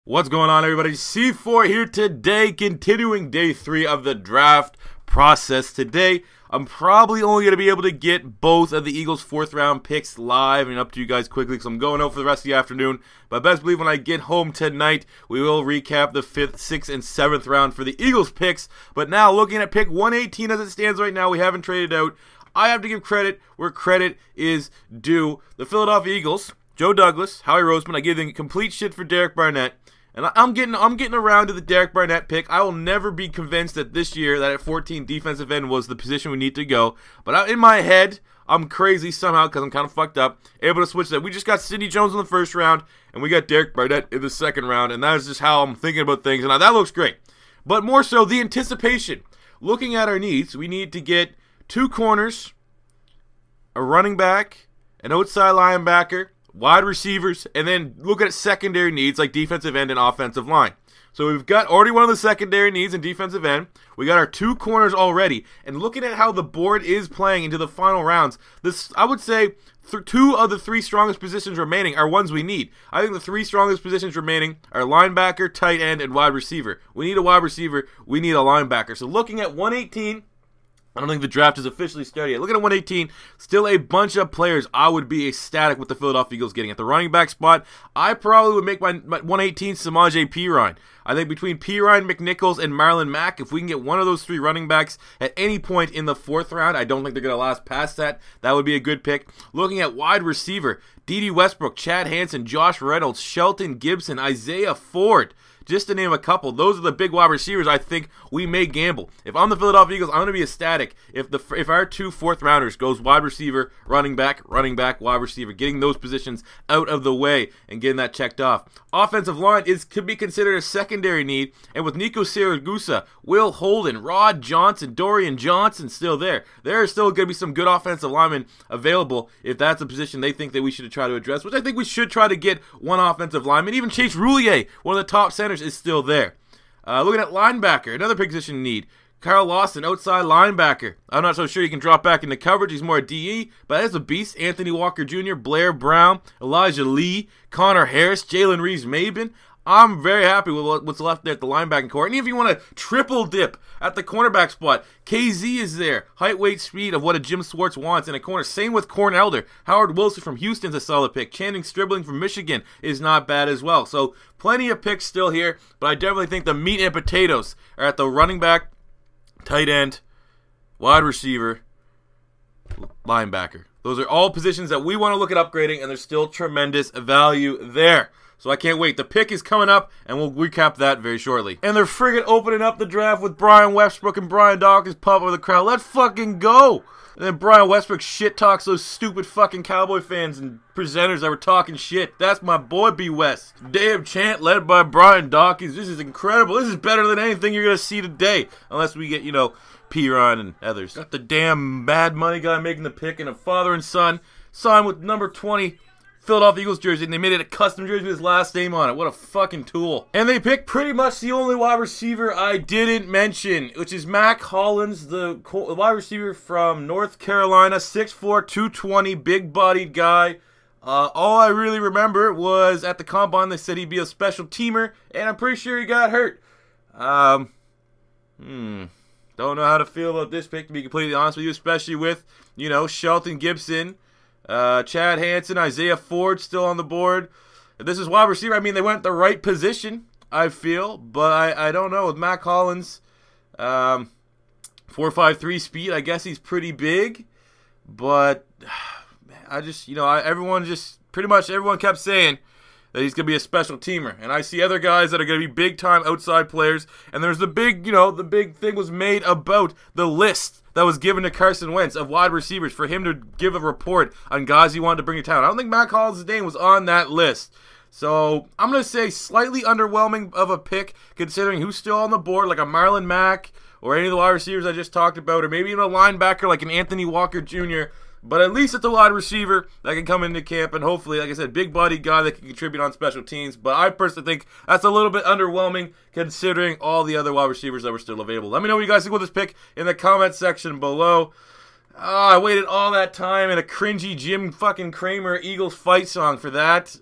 What's going on, everybody? C4 here today, continuing day 3 of the draft process. Today, I'm probably only going to be able to get both of the Eagles' 4th round picks live and up to you guys quickly because I'm going out for the rest of the afternoon. But best believe when I get home tonight, we will recap the 5th, 6th, and 7th round for the Eagles picks. But now, looking at pick 118 as it stands right now, we haven't traded out. I have to give credit where credit is due. The Philadelphia Eagles, Joe Douglas, Howie Roseman, I give them complete shit for Derek Barnett. And I'm getting around to the Derek Barnett pick. I will never be convinced that this year that at 14 defensive end was the position we need to go. But in my head, I'm crazy somehow because I'm kind of fucked up. Able to switch that. We just got Sidney Jones in the 1st round, and we got Derek Barnett in the 2nd round. And that is just how I'm thinking about things. And that looks great. But more so, the anticipation. Looking at our needs, we need to get 2 corners, a running back, an outside linebacker, wide receivers, and then look at secondary needs like defensive end and offensive line. So we've got already one of the secondary needs in defensive end. We got our 2 corners already. And looking at how the board is playing into the final rounds, this I would say 2 of the 3 strongest positions remaining are ones we need. I think the 3 strongest positions remaining are linebacker, tight end, and wide receiver. We need a wide receiver. We need a linebacker. So looking at 118, I don't think the draft is officially started yet. Look at 118, still a bunch of players I would be ecstatic with the Philadelphia Eagles getting. At the running back spot, I probably would make my 118 Samaje Perine. I think between Perine, McNichols, and Marlon Mack, if we can get one of those 3 running backs at any point in the 4th round, I don't think they're going to last past that. That would be a good pick. Looking at wide receiver, D.D. Westbrook, Chad Hansen, Josh Reynolds, Shelton Gibson, Isaiah Ford. Just to name a couple, those are the big wide receivers I think we may gamble. If I'm the Philadelphia Eagles, I'm going to be ecstatic if our 2 4th rounders goes wide receiver, running back, wide receiver, getting those positions out of the way and getting that checked off. Offensive line could be considered a secondary need, and with Nico Siragusa, Will Holden, Rod Johnson, Dorian Johnson still there are still going to be some good offensive linemen available if that's a position they think that we should try to address, which I think we should try to get one offensive lineman. Even Chase Roulier, one of the top centers, is still there. Looking at linebacker, another position need. Carl Lawson, outside linebacker. I'm not so sure he can drop back into coverage. He's more a DE, but that's a beast. Anthony Walker Jr., Blair Brown, Elijah Lee, Connor Harris, Jalen Reeves-Maybin. I'm very happy with what's left there at the linebacking core. And even if you want to triple dip at the cornerback spot, KZ is there. Height, weight, speed of what a Jim Swartz wants in a corner. Same with Corn Elder. Howard Wilson from Houston's a solid pick. Channing Stribling from Michigan is not bad as well. So plenty of picks still here, but I definitely think the meat and potatoes are at the running back, tight end, wide receiver, linebacker. Those are all positions that we want to look at upgrading, and there's still tremendous value there. So I can't wait. The pick is coming up, and we'll recap that very shortly. And they're friggin' opening up the draft with Brian Westbrook and Brian Dawkins pop over the crowd. Let's fucking go! And then Brian Westbrook shit talks those stupid fucking Cowboy fans and presenters that were talking shit. That's my boy B. West. Damn chant led by Brian Dawkins. This is incredible. This is better than anything you're going to see today. Unless we get, Perine and others. Got the damn Mad Money guy making the pick and a father and son. Signed with number 20. Philadelphia Eagles jersey, and they made it a custom jersey with his last name on it. What a fucking tool. And they picked pretty much the only wide receiver I didn't mention, which is Mack Hollins, the wide receiver from North Carolina, 6'4", 220, big-bodied guy. All I really remember was at the combine they said he'd be a special teamer, and I'm pretty sure he got hurt. Don't know how to feel about this pick, to be completely honest with you, especially with, Shelton Gibson, Chad Hansen, Isaiah Ford still on the board. This is wide receiver. I mean, they went the right position, I feel, but I don't know. With Mack Hollins, 4.53 speed, I guess he's pretty big, but I just, pretty much everyone kept saying that he's going to be a special teamer. And I see other guys that are going to be big-time outside players, and there's the big, the big thing was made about the list that was given to Carson Wentz of wide receivers for him to give a report on guys he wanted to bring to town. I don't think Mack Hollins' name was on that list. So I'm going to say slightly underwhelming of a pick considering who's still on the board, like a Marlon Mack or any of the wide receivers I just talked about, or maybe even a linebacker like an Anthony Walker Jr., but at least it's a wide receiver that can come into camp and hopefully, like I said, big-body guy that can contribute on special teams. But I personally think that's a little bit underwhelming considering all the other wide receivers that were still available. Let me know what you guys think of this pick in the comment section below. I waited all that time and a cringy Jim fucking Kramer Eagles fight song for that.